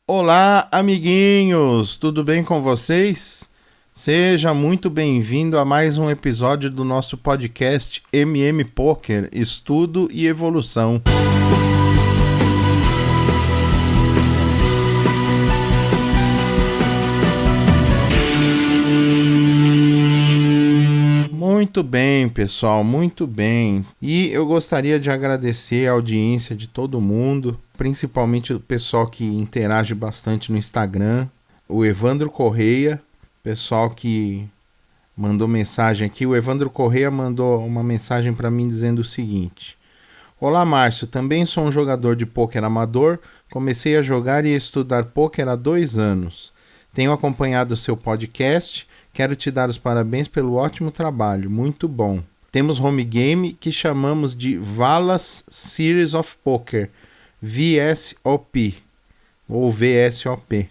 Olá, amiguinhos! Tudo bem com vocês? Seja muito bem-vindo a mais um episódio do nosso podcast MM Poker, Estudo e Evolução. Muito bem, pessoal, muito bem. E eu gostaria de agradecer a audiência de todo mundo, principalmente o pessoal que interage bastante no Instagram, o Evandro Correia, pessoal que mandou mensagem aqui. O Evandro Correia mandou uma mensagem para mim dizendo o seguinte: Olá, Márcio, também sou um jogador de pôquer amador, comecei a jogar e estudar pôquer há 2 anos. Tenho acompanhado o seu podcast. Quero te dar os parabéns pelo ótimo trabalho, muito bom. Temos home game que chamamos de Valas Series of Poker, VSOP, ou VSOP.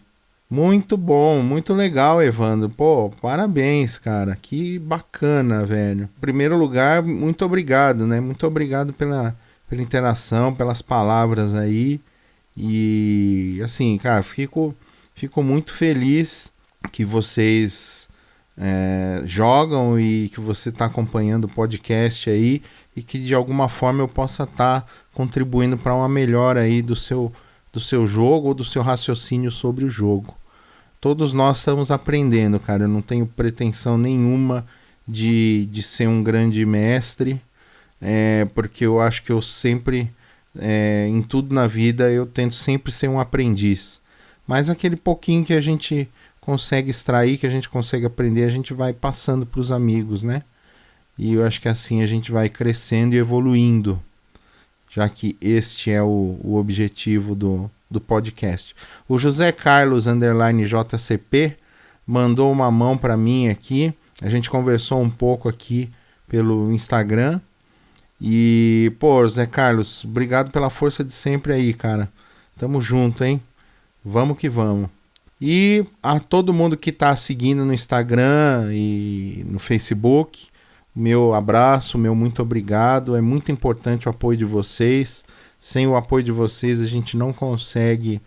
Muito bom, muito legal, Evandro. Pô, parabéns, cara, que bacana, velho. Em primeiro lugar, muito obrigado, né? Muito obrigado pela interação, pelas palavras aí. E, assim, cara, fico muito feliz que vocês... jogam e que você está acompanhando o podcast aí e que de alguma forma eu possa estar contribuindo para uma melhora aí do seu jogo ou do seu raciocínio sobre o jogo. Todos nós estamos aprendendo, cara. Eu não tenho pretensão nenhuma de ser um grande mestre, porque eu acho que eu sempre, em tudo na vida, eu tento sempre ser um aprendiz. Mas aquele pouquinho que a gente consegue extrair, que a gente consegue aprender, a gente vai passando para os amigos, né? E eu acho que assim a gente vai crescendo e evoluindo, já que este é o objetivo do podcast. O José Carlos _JCP mandou uma mão para mim aqui. A gente conversou um pouco aqui pelo Instagram. E, pô, José Carlos, obrigado pela força de sempre aí, cara. Tamo junto, hein? Vamos que vamos. E a todo mundo que está seguindo no Instagram e no Facebook, meu abraço, meu muito obrigado. É muito importante o apoio de vocês. Sem o apoio de vocês a gente não consegue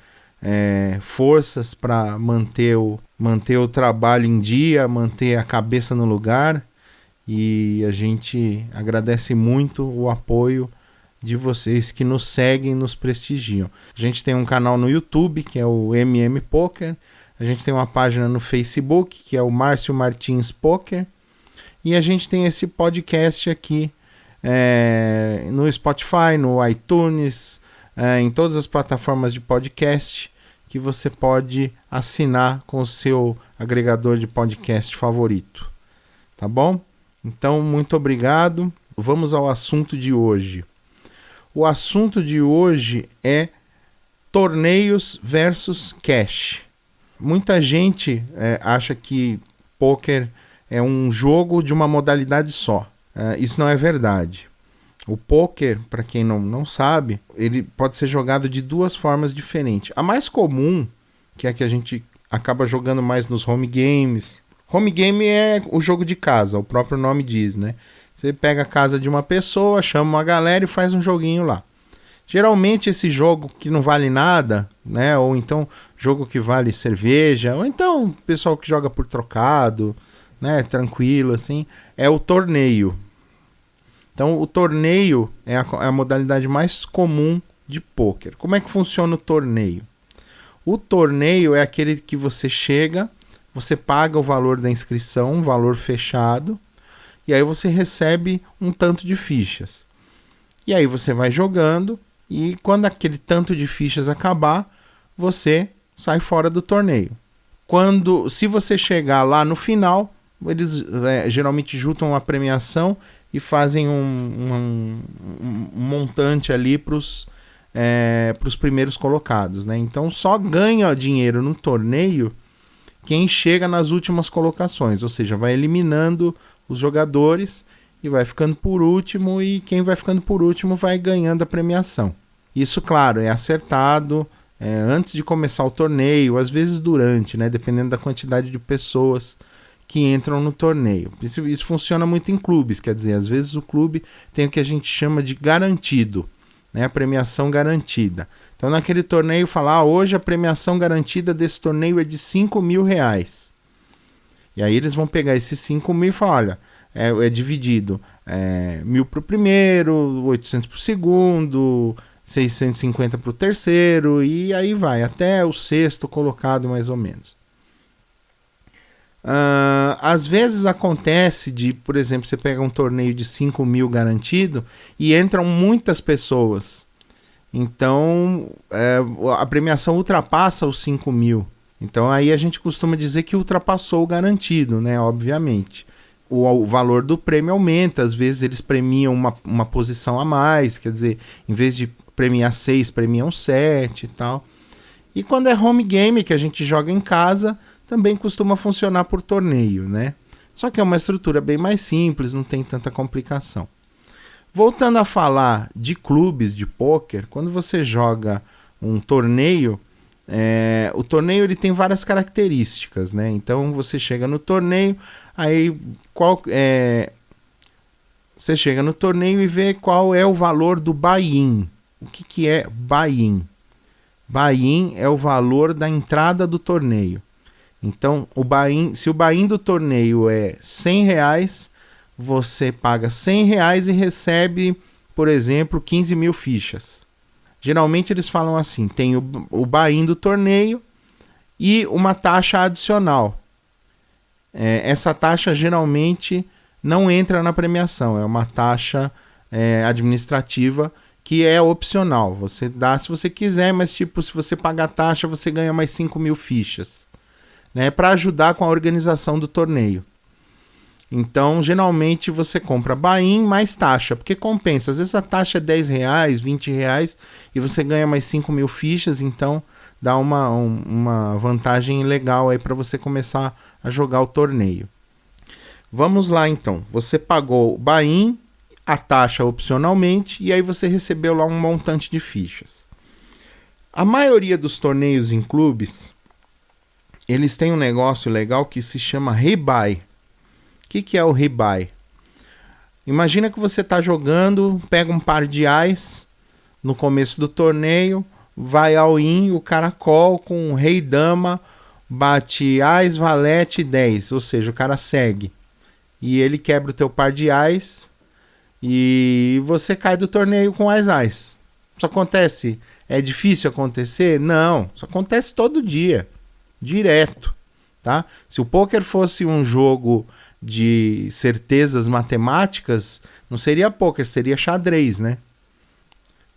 forças para manter o trabalho em dia, manter a cabeça no lugar. E a gente agradece muito o apoio de vocês que nos seguem e nos prestigiam. A gente tem um canal no YouTube, que é o MM Poker. A gente tem uma página no Facebook, que é o Márcio Martins Poker. E a gente tem esse podcast aqui no Spotify, no iTunes, em todas as plataformas de podcast que você pode assinar com o seu agregador de podcast favorito. Tá bom? Então, muito obrigado. Vamos ao assunto de hoje. O assunto de hoje é torneios versus cash. Muita gente acha que pôquer é um jogo de uma modalidade só. Isso não é verdade. O pôquer, para quem não sabe, ele pode ser jogado de 2 formas diferentes. A mais comum, que é a que a gente acaba jogando mais nos home games. Home game é o jogo de casa, o próprio nome diz, né? Você pega a casa de uma pessoa, chama uma galera e faz um joguinho lá. Geralmente esse jogo que não vale nada, né? Ou então jogo que vale cerveja, ou então pessoal que joga por trocado, né? Tranquilo, assim, é o torneio. Então o torneio é a modalidade mais comum de pôquer. Como é que funciona o torneio? O torneio é aquele que você chega, você paga o valor da inscrição, um valor fechado, e aí você recebe um tanto de fichas. E aí você vai jogando, e quando aquele tanto de fichas acabar, você sai fora do torneio. Se você chegar lá no final, eles geralmente juntam a premiação e fazem um montante ali para os primeiros colocados, né? Então só ganha dinheiro no torneio quem chega nas últimas colocações, ou seja, vai eliminando os jogadores e vai ficando por último, e quem vai ficando por último vai ganhando a premiação. Isso, claro, é acertado antes de começar o torneio, às vezes durante, né, dependendo da quantidade de pessoas que entram no torneio. Isso funciona muito em clubes, quer dizer, às vezes o clube tem o que a gente chama de garantido. né? A premiação garantida. Então naquele torneio fala, hoje a premiação garantida desse torneio é de R$5.000. E aí eles vão pegar esses 5.000 e falar, olha, é dividido 1.000 para o primeiro, 800 para o segundo, 650 para o terceiro, e aí vai, até o sexto colocado mais ou menos. Às vezes acontece de, por exemplo, você pega um torneio de 5.000 garantido e entram muitas pessoas. Então a premiação ultrapassa os 5.000. Então aí a gente costuma dizer que ultrapassou o garantido, né? Obviamente. O valor do prêmio aumenta, às vezes eles premiam uma posição a mais, quer dizer, em vez de premiar 6, premiam 7 e tal. E quando é home game, que a gente joga em casa, também costuma funcionar por torneio, né? Só que é uma estrutura bem mais simples, não tem tanta complicação. Voltando a falar de clubes de pôquer, quando você joga um torneio, o torneio ele tem várias características, né? Então você chega no torneio, aí você chega no torneio e vê qual é o valor do buy-in. O que é buy-in? Buy-in é o valor da entrada do torneio. Então, se o buy-in do torneio é R$100, você paga R$100 e recebe, por exemplo, 15.000 fichas. Geralmente eles falam assim, tem o buy-in do torneio e uma taxa adicional. Essa taxa geralmente não entra na premiação, é uma taxa administrativa que é opcional. Você dá se você quiser, mas tipo, se você pagar a taxa, você ganha mais 5.000 fichas. Né, para ajudar com a organização do torneio. Então, geralmente você compra buy-in mais taxa, porque compensa. Às vezes a taxa é R$10, R$20 e você ganha mais 5.000 fichas, então dá uma vantagem legal aí para você começar a jogar o torneio. Vamos lá então. Você pagou o buy-in, a taxa opcionalmente, e aí você recebeu lá um montante de fichas. A maioria dos torneios em clubes, eles têm um negócio legal que se chama rebuy. O que é o rebuy? Imagina que você está jogando, pega um par de ás no começo do torneio, vai all in, o cara call com rei dama, bate ás, valete 10, ou seja, o cara segue. E ele quebra o teu par de ás e você cai do torneio com ás. Isso acontece? É difícil acontecer? Não, isso acontece todo dia. Direto, tá? Se o pôquer fosse um jogo de certezas matemáticas, não seria pôquer, seria xadrez, né?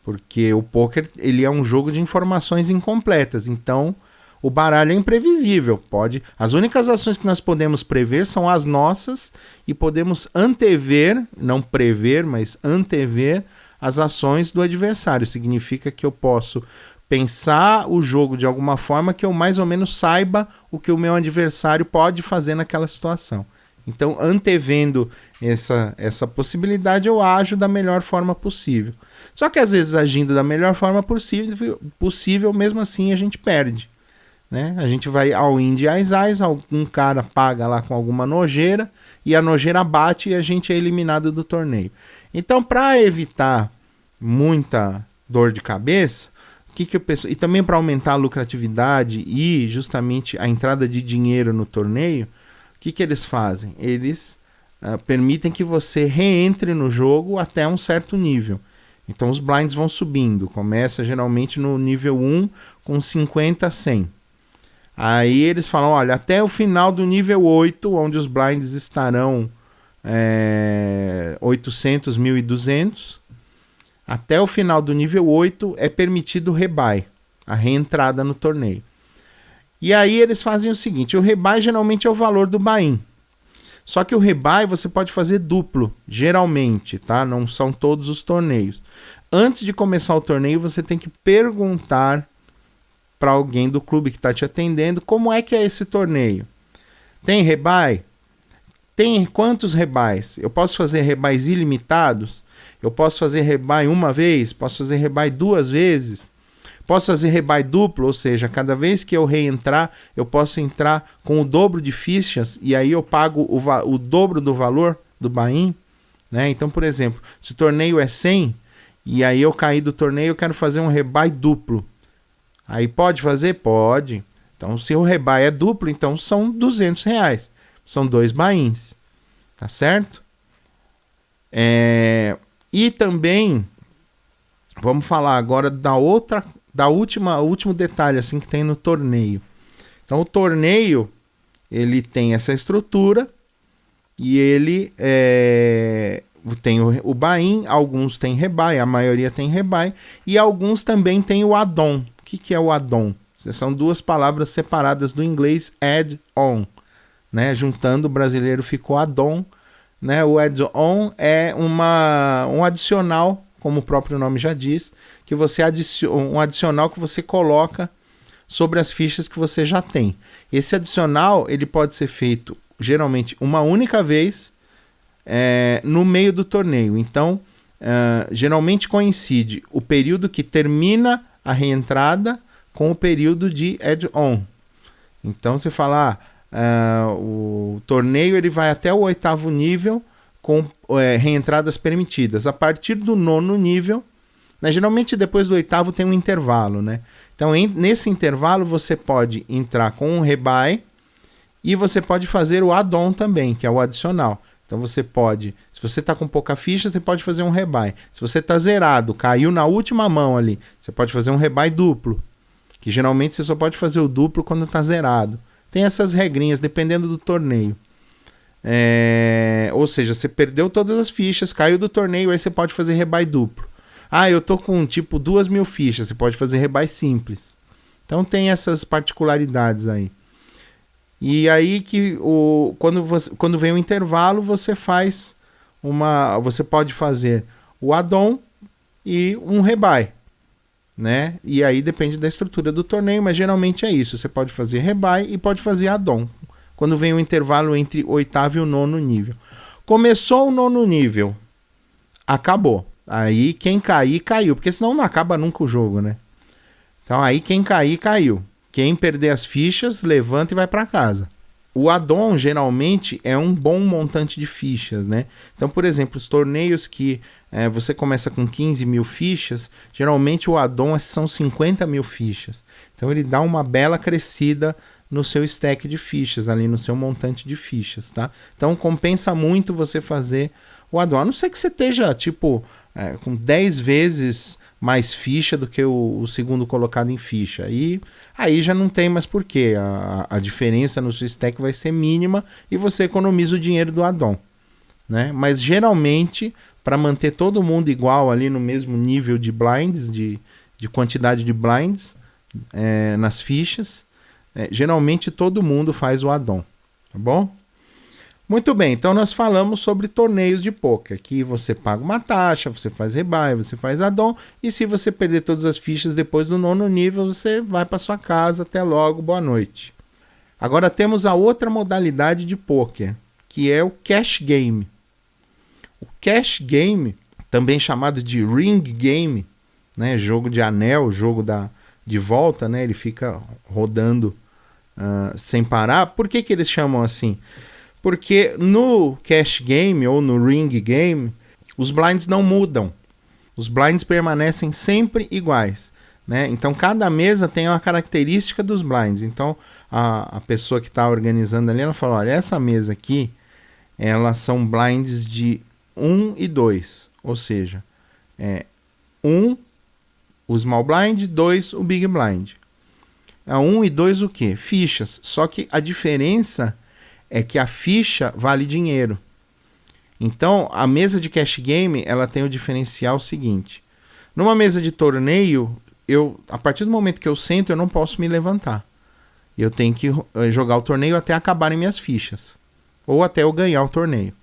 Porque o pôquer, ele é um jogo de informações incompletas, então o baralho é imprevisível. As únicas ações que nós podemos prever são as nossas e podemos antever, não prever, mas antever as ações do adversário. Significa que eu posso pensar o jogo de alguma forma que eu mais ou menos saiba o que o meu adversário pode fazer naquela situação. Então, antevendo essa possibilidade, eu ajo da melhor forma possível. Só que às vezes, agindo da melhor forma possível, mesmo assim a gente perde. Né? A gente vai ao in de ás, algum cara paga lá com alguma nojeira, e a nojeira bate e a gente é eliminado do torneio. Então, para evitar muita dor de cabeça, e também para aumentar a lucratividade e justamente a entrada de dinheiro no torneio, o que eles fazem? Eles permitem que você reentre no jogo até um certo nível. Então os blinds vão subindo, começa geralmente no nível 1 com 50 a 100. Aí eles falam, olha, até o final do nível 8, onde os blinds estarão 800, 1.200, até o final do nível 8 é permitido o rebuy, a reentrada no torneio. E aí eles fazem o seguinte, o rebuy geralmente é o valor do buy-in. Só que o rebuy você pode fazer duplo, geralmente, tá? Não são todos os torneios. Antes de começar o torneio, você tem que perguntar para alguém do clube que está te atendendo como é que é esse torneio. Tem rebuy? Tem quantos rebuys? Eu posso fazer rebuys ilimitados? Eu posso fazer rebuy uma vez? Posso fazer rebuy 2 vezes? Posso fazer rebuy duplo, ou seja, cada vez que eu reentrar, eu posso entrar com o dobro de fichas e aí eu pago o dobro do valor do buy-in, né? Então, por exemplo, se o torneio é 100 e aí eu caí do torneio, eu quero fazer um rebuy duplo. Aí pode fazer? Pode. Então, se o rebuy é duplo, então são R$200. São 2 buy-ins. Tá certo? E também, vamos falar agora último detalhe assim, que tem no torneio. Então, o torneio, ele tem essa estrutura e ele tem o buy-in, alguns tem rebuy, a maioria tem rebuy, e alguns também tem o add-on. O que é o add-on? São duas palavras separadas do inglês add-on, né? Juntando, o brasileiro ficou add-on, né? O add-on é um adicional, como o próprio nome já diz, que você um adicional que você coloca sobre as fichas que você já tem. Esse adicional, ele pode ser feito geralmente uma única vez no meio do torneio. Então, geralmente coincide o período que termina a reentrada com o período de add-on. Então, você fala, o torneio ele vai até o 8º nível com reentradas permitidas. A partir do 9º nível, né, geralmente depois do 8º tem um intervalo, né? Então, nesse intervalo, você pode entrar com um rebuy e você pode fazer o add-on também, que é o adicional. Então, você pode, se você está com pouca ficha, você pode fazer um rebuy. Se você está zerado, caiu na última mão ali, você pode fazer um rebuy duplo, que geralmente você só pode fazer o duplo quando está zerado. Tem essas regrinhas, dependendo do torneio. Ou seja, você perdeu todas as fichas, caiu do torneio, aí você pode fazer rebuy duplo. Eu tô com tipo 2.000 fichas, você pode fazer rebuy simples. Então tem essas particularidades aí. E aí que quando vem o intervalo, você pode fazer o add-on e um rebuy, né? E aí depende da estrutura do torneio, mas geralmente é isso. Você pode fazer rebuy e pode fazer add-on. Quando vem o intervalo entre o 8º e o 9º nível. Começou o 9º nível, acabou. Aí quem cair, caiu. Porque senão não acaba nunca o jogo, né? Então aí quem cair, caiu. Quem perder as fichas, levanta e vai para casa. O add-on geralmente é um bom montante de fichas, né? Então, por exemplo, os torneios que você começa com 15.000 fichas, geralmente o add-on são 50.000 fichas. Então ele dá uma bela crescida no seu stack de fichas, ali no seu montante de fichas, tá? Então compensa muito você fazer o add-on. A não ser que você esteja, com 10 vezes mais ficha do que o segundo colocado em ficha. E aí já não tem mais porquê. A diferença no seu stack vai ser mínima e você economiza o dinheiro do add-on, né? Mas geralmente, para manter todo mundo igual ali no mesmo nível de blinds, de quantidade de blinds nas fichas, geralmente todo mundo faz o add-on, tá bom? Muito bem, então nós falamos sobre torneios de poker, que você paga uma taxa, você faz rebuy, você faz add-on, e se você perder todas as fichas depois do 9º nível, você vai para sua casa, até logo, boa noite. Agora temos a outra modalidade de poker, que é o cash game. O cash game, também chamado de ring game, né, jogo de anel, jogo de volta, né, ele fica rodando sem parar. Por que eles chamam assim? Porque no cash game ou no ring game, os blinds não mudam. Os blinds permanecem sempre iguais, né? Então cada mesa tem uma característica dos blinds. Então a pessoa que está organizando ali, ela fala, olha, essa mesa aqui, elas são blinds de 1 e 2. Ou seja, 1 o small blind, 2 o big blind. 1 e 2 o quê? Fichas. Só que a diferença é que a ficha vale dinheiro. Então, a mesa de cash game, ela tem o diferencial seguinte. Numa mesa de torneio, a partir do momento que eu sento, eu não posso me levantar. Eu tenho que jogar o torneio até acabarem minhas fichas. Ou até eu ganhar o torneio.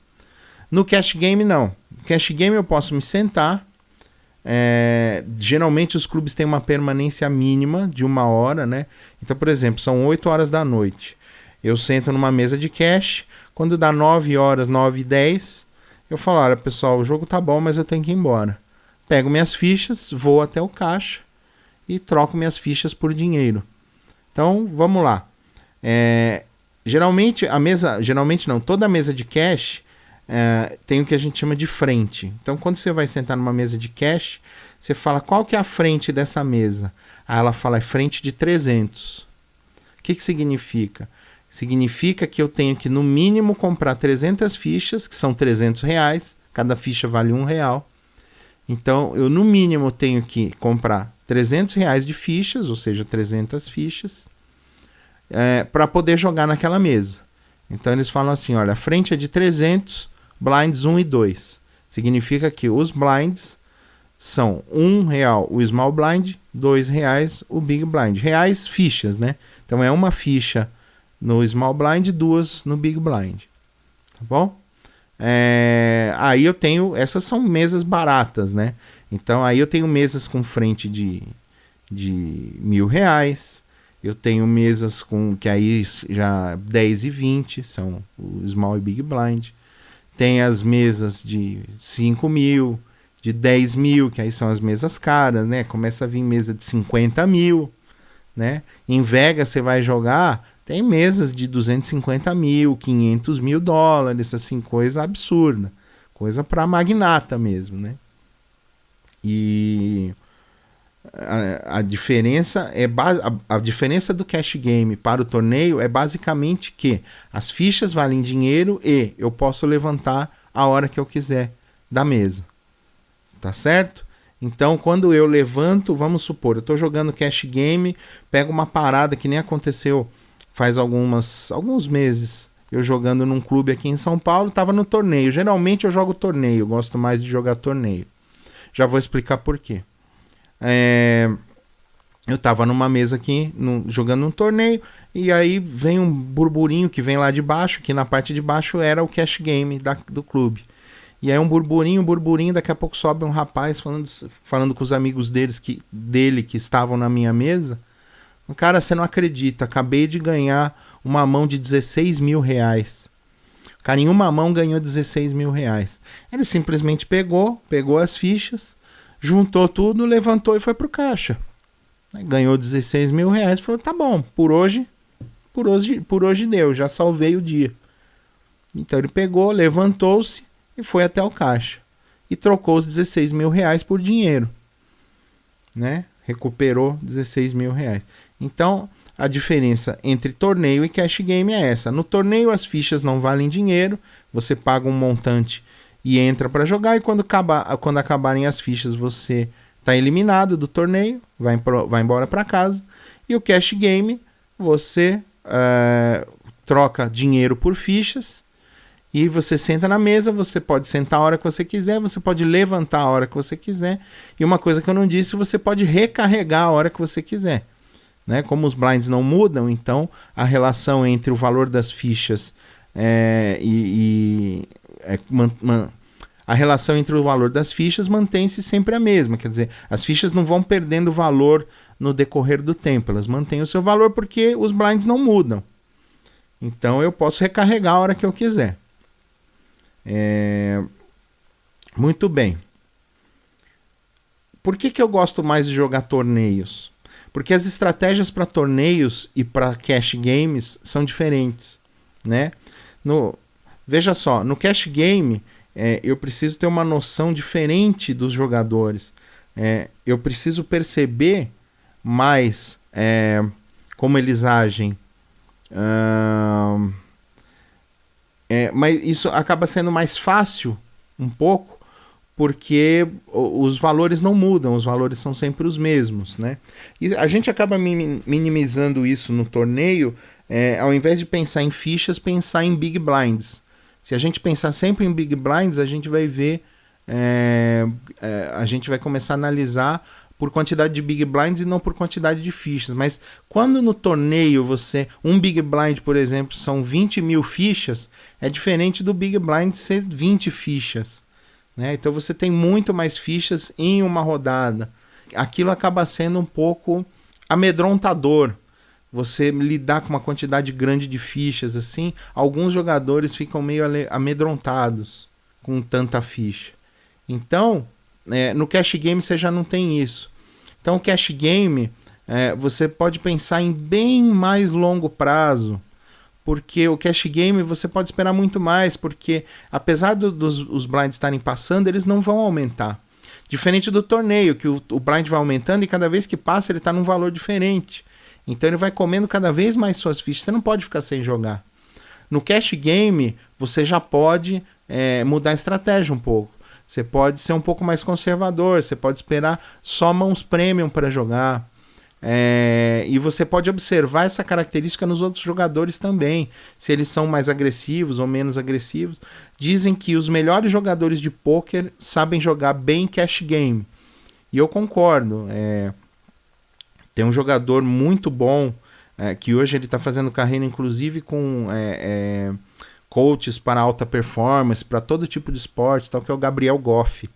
No cash game, não. No cash game eu posso me sentar. Geralmente os clubes têm uma permanência mínima de 1 hora, né? Então, por exemplo, são 8 horas da noite. Eu sento numa mesa de cash, quando dá 9 horas, 9h10, eu falo, olha pessoal, o jogo tá bom, mas eu tenho que ir embora. Pego minhas fichas, vou até o caixa e troco minhas fichas por dinheiro. Então, vamos lá. Geralmente não, toda mesa de cash, tem o que a gente chama de frente. Então, quando você vai sentar numa mesa de cash, você fala, qual que é a frente dessa mesa? Aí ela fala, é frente de 300. O que significa? Significa que eu tenho que, no mínimo, comprar 300 fichas, que são R$300. Cada ficha vale R$1. Então, eu, no mínimo, tenho que comprar R$300 de fichas, ou seja, 300 fichas, para poder jogar naquela mesa. Então, eles falam assim, olha, a frente é de 300, blinds 1 e 2. Significa que os blinds são R$1 o small blind, R$2 o big blind. Reais fichas, né? Então, é uma ficha no small blind, 2 no big blind. Tá bom? Aí eu tenho... Essas são mesas baratas, né? Então, aí eu tenho mesas com frente de R$1.000. Eu tenho mesas com... Que aí já 10 e 20 são o small e big blind. Tem as mesas de 5.000, de 10.000, que aí são as mesas caras, né? Começa a vir mesa de 50.000, né? Em Vegas você vai jogar, tem mesas de 250.000, $500.000, assim, coisa absurda. Coisa para magnata mesmo, né? E a diferença a diferença do cash game para o torneio é basicamente que as fichas valem dinheiro e eu posso levantar a hora que eu quiser da mesa. Tá certo? Então, quando eu levanto, vamos supor, eu estou jogando cash game, pego uma parada que nem aconteceu faz alguns meses. Eu jogando num clube aqui em São Paulo, estava no torneio. Geralmente eu jogo torneio, gosto mais de jogar torneio. Já vou explicar por quê. Eu estava numa mesa aqui, jogando um torneio, e aí vem um burburinho que vem lá de baixo, que na parte de baixo era o cash game do clube. E aí um burburinho, daqui a pouco sobe um rapaz falando com os amigos dele que estavam na minha mesa. Cara, você não acredita, acabei de ganhar uma mão de R$16.000. O cara em uma mão ganhou R$16.000. Ele simplesmente pegou as fichas, juntou tudo, levantou e foi pro caixa. Ganhou R$16.000, falou, tá bom, por hoje deu, já salvei o dia. Então ele pegou, levantou-se e foi até o caixa. E trocou os R$16.000 por dinheiro. Né? Recuperou R$16.000. Então, a diferença entre torneio e cash game é essa. No torneio as fichas não valem dinheiro, você paga um montante e entra para jogar, e quando acabarem as fichas você está eliminado do torneio, vai embora para casa. E o cash game, você troca dinheiro por fichas, e você senta na mesa, você pode sentar a hora que você quiser, você pode levantar a hora que você quiser, e uma coisa que eu não disse, você pode recarregar a hora que você quiser. Né? Como os blinds não mudam, então a relação entre o valor das fichas a relação entre o valor das fichas mantém-se sempre a mesma. Quer dizer, as fichas não vão perdendo valor no decorrer do tempo, elas mantêm o seu valor porque os blinds não mudam. Então eu posso recarregar a hora que eu quiser. Muito bem. Por que eu gosto mais de jogar torneios? Porque as estratégias para torneios e para cash games são diferentes, né? Veja só, no cash game eu preciso ter uma noção diferente dos jogadores. Eu preciso perceber mais como eles agem. Mas isso acaba sendo mais fácil, um pouco, porque os valores não mudam, os valores são sempre os mesmos, né? E a gente acaba minimizando isso no torneio, ao invés de pensar em fichas, pensar em big blinds. Se a gente pensar sempre em big blinds, a gente vai ver, a gente vai começar a analisar por quantidade de big blinds e não por quantidade de fichas. Mas quando no torneio um big blind, por exemplo, são 20.000 fichas, é diferente do big blind ser 20 fichas. Né? Então você tem muito mais fichas em uma rodada. Aquilo acaba sendo um pouco amedrontador. Você lidar com uma quantidade grande de fichas assim, alguns jogadores ficam meio amedrontados com tanta ficha. Então, no cash game você já não tem isso. Então o cash game, você pode pensar em bem mais longo prazo, porque o cash game você pode esperar muito mais, porque apesar dos blinds estarem passando, eles não vão aumentar. Diferente do torneio, que o blind vai aumentando e cada vez que passa ele está num valor diferente. Então ele vai comendo cada vez mais suas fichas, você não pode ficar sem jogar. No cash game, você já pode mudar a estratégia um pouco. Você pode ser um pouco mais conservador, você pode esperar só mãos premium para jogar. E você pode observar essa característica nos outros jogadores também, se eles são mais agressivos ou menos agressivos. Dizem que os melhores jogadores de pôquer sabem jogar bem cash game, e eu concordo. Tem um jogador muito bom, que hoje ele está fazendo carreira inclusive com coaches para alta performance, para todo tipo de esporte, tal, que é o Gabriel Goff.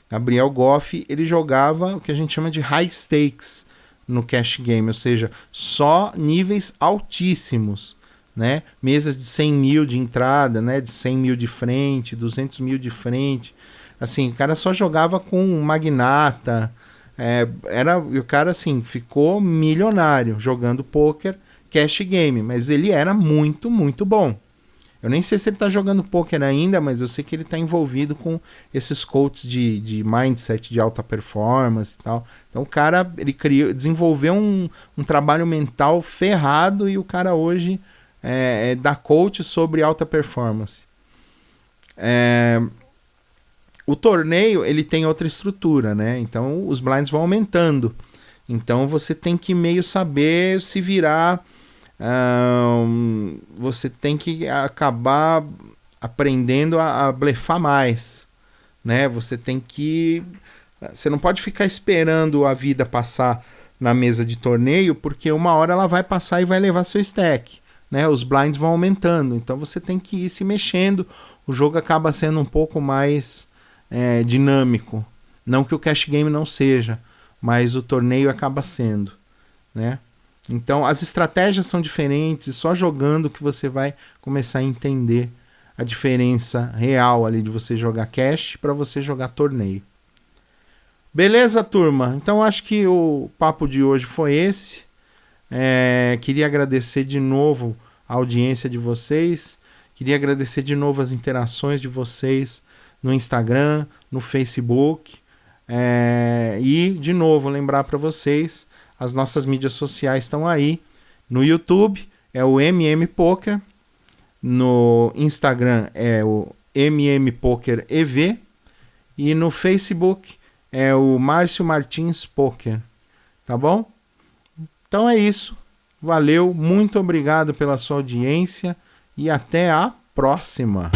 Gabriel Goff, ele jogava o que a gente chama de high stakes no cash game, ou seja, só níveis altíssimos, né? Mesas de 100 mil de entrada, né? De 100 mil de frente, 200 mil de frente. Assim, o cara só jogava com um magnata. O cara, assim, ficou milionário jogando poker cash game, mas ele era muito, muito bom. Eu nem sei se ele está jogando poker ainda, mas eu sei que ele está envolvido com esses coaches de mindset de alta performance e tal. Então o cara, ele desenvolveu um trabalho mental ferrado, e o cara hoje dá coach sobre alta performance. O torneio, ele tem outra estrutura, né? Então os blinds vão aumentando. Então você tem que meio saber se virar. Você tem que acabar aprendendo a blefar mais, né? Você não pode ficar esperando a vida passar na mesa de torneio, porque uma hora ela vai passar e vai levar seu stack, né? Os blinds vão aumentando, então você tem que ir se mexendo. O jogo acaba sendo um pouco mais dinâmico. Não que o cash game não seja, mas o torneio acaba sendo, né? Então as estratégias são diferentes, só jogando que você vai começar a entender a diferença real ali de você jogar cash para você jogar torneio. Beleza, turma? Então acho que o papo de hoje foi esse. Queria agradecer de novo a audiência de vocês, queria agradecer de novo as interações de vocês no Instagram, no Facebook, e de novo lembrar para vocês, as nossas mídias sociais estão aí. No YouTube é o MMPoker, no Instagram é o MMPokerEV e no Facebook é o Márcio Martins Poker. Tá bom? Então é isso. Valeu, muito obrigado pela sua audiência e até a próxima.